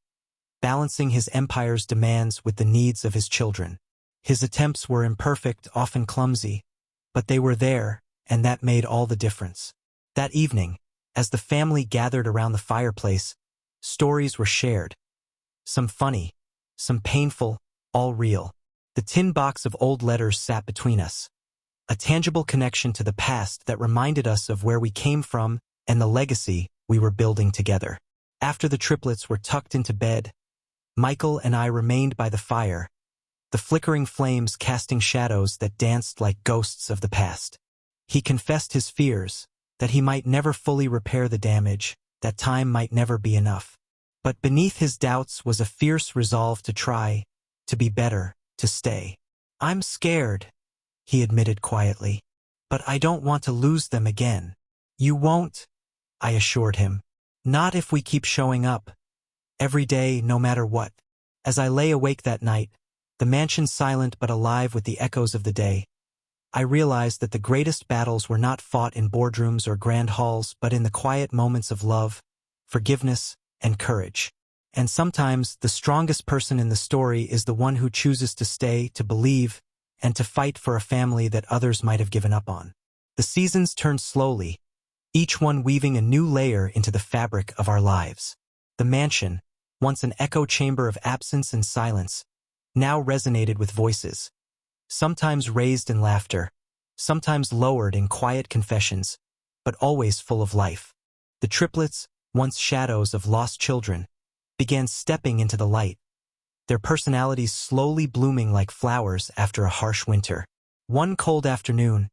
balancing his empire's demands with the needs of his children. His attempts were imperfect, often clumsy, but they were there, and that made all the difference. That evening, as the family gathered around the fireplace, stories were shared. Some funny, some painful, all real. The tin box of old letters sat between us, a tangible connection to the past that reminded us of where we came from and the legacy we were building together. After the triplets were tucked into bed, Michael and I remained by the fire, the flickering flames casting shadows that danced like ghosts of the past. He confessed his fears, that he might never fully repair the damage, that time might never be enough. But beneath his doubts was a fierce resolve to try, to be better, to stay. "I'm scared," he admitted quietly, "but I don't want to lose them again." "You won't," I assured him. "Not if we keep showing up. Every day, no matter what." As I lay awake that night, the mansion silent but alive with the echoes of the day, I realized that the greatest battles were not fought in boardrooms or grand halls, but in the quiet moments of love, forgiveness, and courage. And sometimes the strongest person in the story is the one who chooses to stay, to believe, and to fight for a family that others might have given up on. The seasons turned slowly, each one weaving a new layer into the fabric of our lives. The mansion, once an echo chamber of absence and silence, now resonated with voices, sometimes raised in laughter, sometimes lowered in quiet confessions, but always full of life. The triplets, once shadows of lost children, began stepping into the light, their personalities slowly blooming like flowers after a harsh winter. One cold afternoon,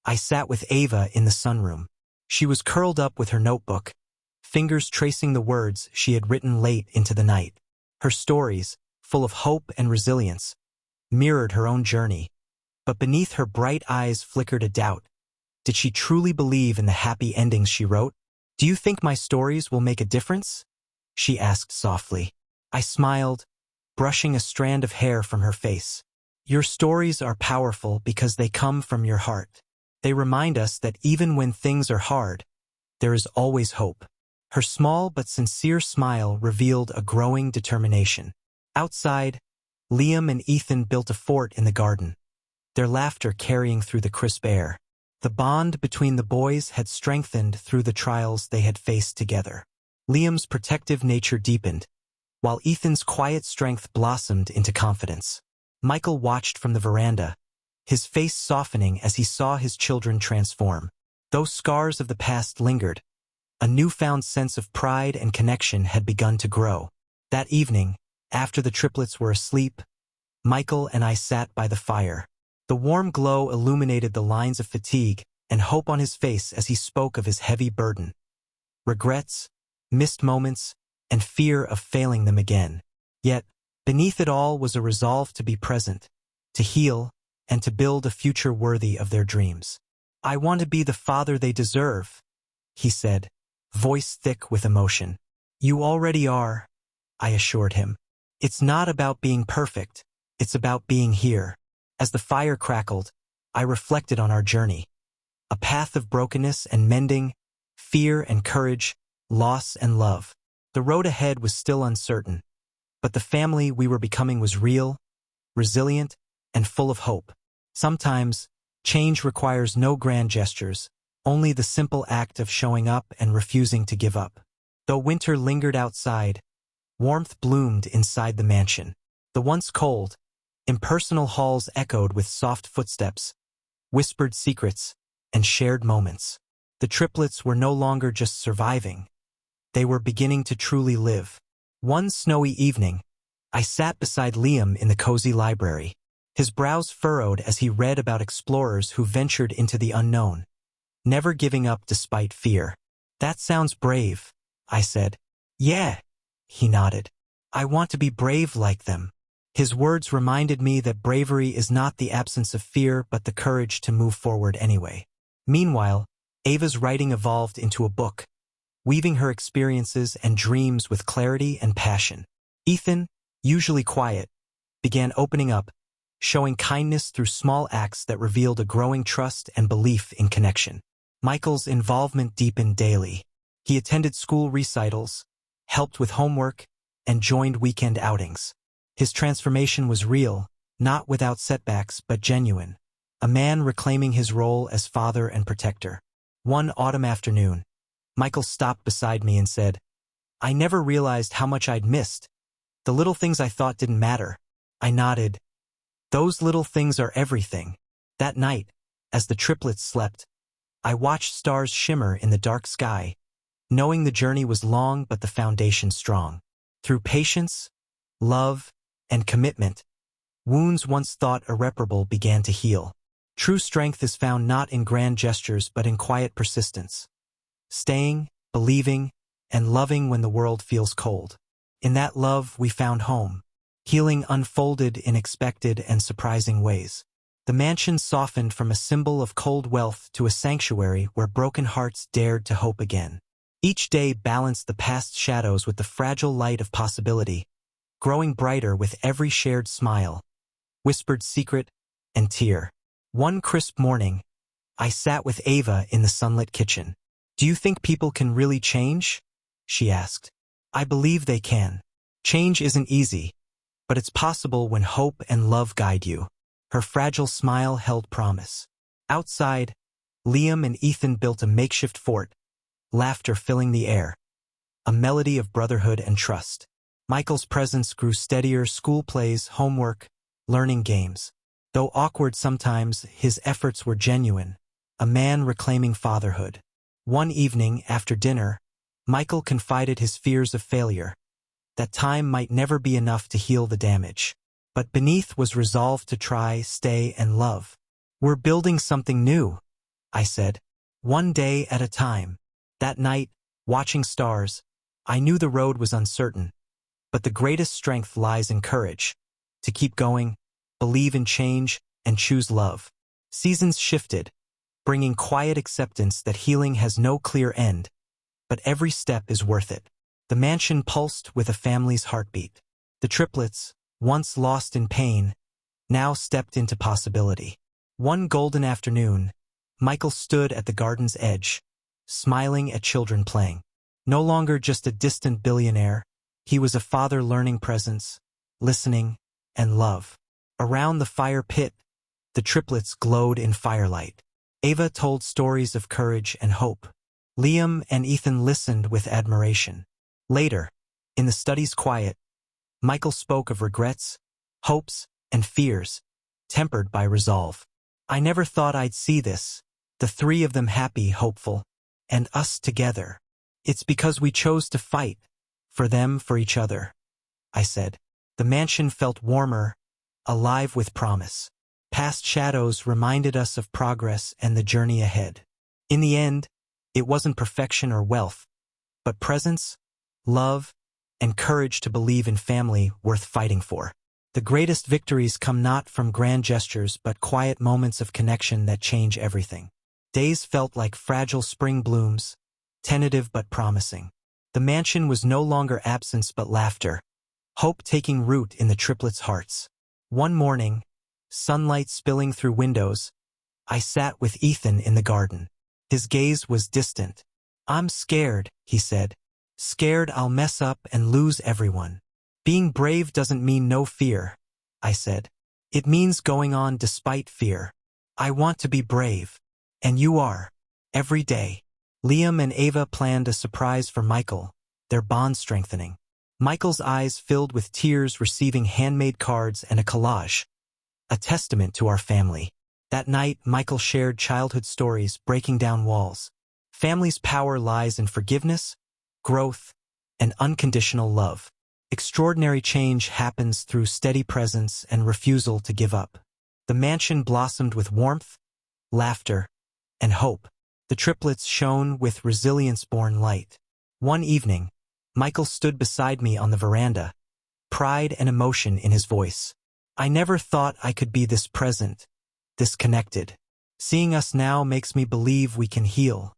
I sat with Ava in the sunroom. She was curled up with her notebook, fingers tracing the words she had written late into the night. Her stories, full of hope and resilience, mirrored her own journey, but beneath her bright eyes flickered a doubt. Did she truly believe in the happy endings she wrote? "Do you think my stories will make a difference?" she asked softly. I smiled, brushing a strand of hair from her face. "Your stories are powerful because they come from your heart. They remind us that even when things are hard, there is always hope." Her small but sincere smile revealed a growing determination. Outside, Liam and Ethan built a fort in the garden, their laughter carrying through the crisp air. The bond between the boys had strengthened through the trials they had faced together. Liam's protective nature deepened, while Ethan's quiet strength blossomed into confidence. Michael watched from the veranda, his face softening as he saw his children transform. Though scars of the past lingered, a newfound sense of pride and connection had begun to grow. That evening, after the triplets were asleep, Michael and I sat by the fire. The warm glow illuminated the lines of fatigue and hope on his face as he spoke of his heavy burden. Regrets, missed moments, and fear of failing them again. Yet, beneath it all was a resolve to be present, to heal, and to build a future worthy of their dreams. "I want to be the father they deserve," he said, voice thick with emotion. "You already are," I assured him. "It's not about being perfect, it's about being here." As the fire crackled, I reflected on our journey. A path of brokenness and mending, fear and courage, loss and love. The road ahead was still uncertain, but the family we were becoming was real, resilient, and full of hope. Sometimes, change requires no grand gestures, only the simple act of showing up and refusing to give up. Though winter lingered outside, warmth bloomed inside the mansion. The once cold, impersonal halls echoed with soft footsteps, whispered secrets, and shared moments. The triplets were no longer just surviving. They were beginning to truly live. One snowy evening, I sat beside Liam in the cozy library. His brows furrowed as he read about explorers who ventured into the unknown, never giving up despite fear. "That sounds brave," I said. "Yeah," he nodded. "I want to be brave like them." His words reminded me that bravery is not the absence of fear but the courage to move forward anyway. Meanwhile, Ava's writing evolved into a book, weaving her experiences and dreams with clarity and passion. Ethan, usually quiet, began opening up, showing kindness through small acts that revealed a growing trust and belief in connection. Michael's involvement deepened daily. He attended school recitals, helped with homework, and joined weekend outings. His transformation was real, not without setbacks but genuine, a man reclaiming his role as father and protector. One autumn afternoon, Michael stopped beside me and said, "I never realized how much I'd missed. The little things I thought didn't matter." I nodded. "Those little things are everything." That night, as the triplets slept, I watched stars shimmer in the dark sky, knowing the journey was long but the foundation strong. Through patience, love, and commitment, wounds once thought irreparable began to heal. True strength is found not in grand gestures but in quiet persistence. Staying, believing, and loving when the world feels cold. In that love we found home. Healing unfolded in expected and surprising ways. The mansion softened from a symbol of cold wealth to a sanctuary where broken hearts dared to hope again. Each day balanced the past shadows with the fragile light of possibility, growing brighter with every shared smile, whispered secret, and tear. One crisp morning, I sat with Ava in the sunlit kitchen. "Do you think people can really change?" she asked. "I believe they can. Change isn't easy, but it's possible when hope and love guide you." Her fragile smile held promise. Outside, Liam and Ethan built a makeshift fort, laughter filling the air, a melody of brotherhood and trust. Michael's presence grew steadier: school plays, homework, learning games. Though awkward sometimes, his efforts were genuine, a man reclaiming fatherhood. One evening, after dinner, Michael confided his fears of failure, that time might never be enough to heal the damage. But beneath was resolve to try, stay, and love. "We're building something new," I said, "one day at a time." That night, watching stars, I knew the road was uncertain, but the greatest strength lies in courage. To keep going, believe in change, and choose love. Seasons shifted, bringing quiet acceptance that healing has no clear end, but every step is worth it. The mansion pulsed with a family's heartbeat. The triplets, once lost in pain, now stepped into possibility. One golden afternoon, Michael stood at the garden's edge, smiling at children playing. No longer just a distant billionaire, he was a father learning presence, listening, and love. Around the fire pit, the triplets glowed in firelight. Ava told stories of courage and hope. Liam and Ethan listened with admiration. Later, in the study's quiet, Michael spoke of regrets, hopes, and fears, tempered by resolve. I never thought I'd see this, the three of them happy, hopeful, and us together. It's because we chose to fight, for them, for each other, I said. The mansion felt warmer, alive with promise. Past shadows reminded us of progress and the journey ahead. In the end, it wasn't perfection or wealth, but presence, love, and courage to believe in family worth fighting for. The greatest victories come not from grand gestures but quiet moments of connection that change everything. Days felt like fragile spring blooms, tentative but promising. The mansion was no longer absence but laughter, hope taking root in the triplets' hearts. One morning, sunlight spilling through windows, I sat with Ethan in the garden. His gaze was distant. "I'm scared," he said. "Scared I'll mess up and lose everyone." "Being brave doesn't mean no fear," I said. "It means going on despite fear. I want to be brave. And you are. Every day." Liam and Ava planned a surprise for Michael, their bond strengthening. Michael's eyes filled with tears receiving handmade cards and a collage, a testament to our family. That night, Michael shared childhood stories, breaking down walls. Family's power lies in forgiveness, growth, and unconditional love. Extraordinary change happens through steady presence and refusal to give up. The mansion blossomed with warmth, laughter, and hope. The triplets shone with resilience-born light. One evening, Michael stood beside me on the veranda, pride and emotion in his voice. "I never thought I could be this present, this connected. Seeing us now makes me believe we can heal.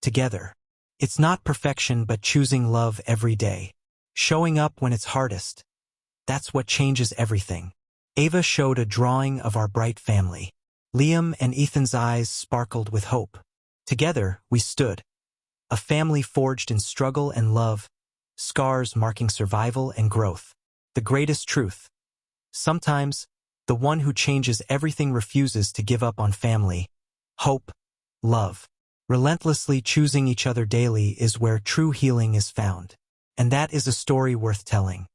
Together. It's not perfection but choosing love every day. Showing up when it's hardest. That's what changes everything." Ava showed a drawing of our bright family. Liam and Ethan's eyes sparkled with hope. Together, we stood. A family forged in struggle and love, scars marking survival and growth. The greatest truth. Sometimes, the one who changes everything refuses to give up on family, hope, love. Relentlessly choosing each other daily is where true healing is found. And that is a story worth telling.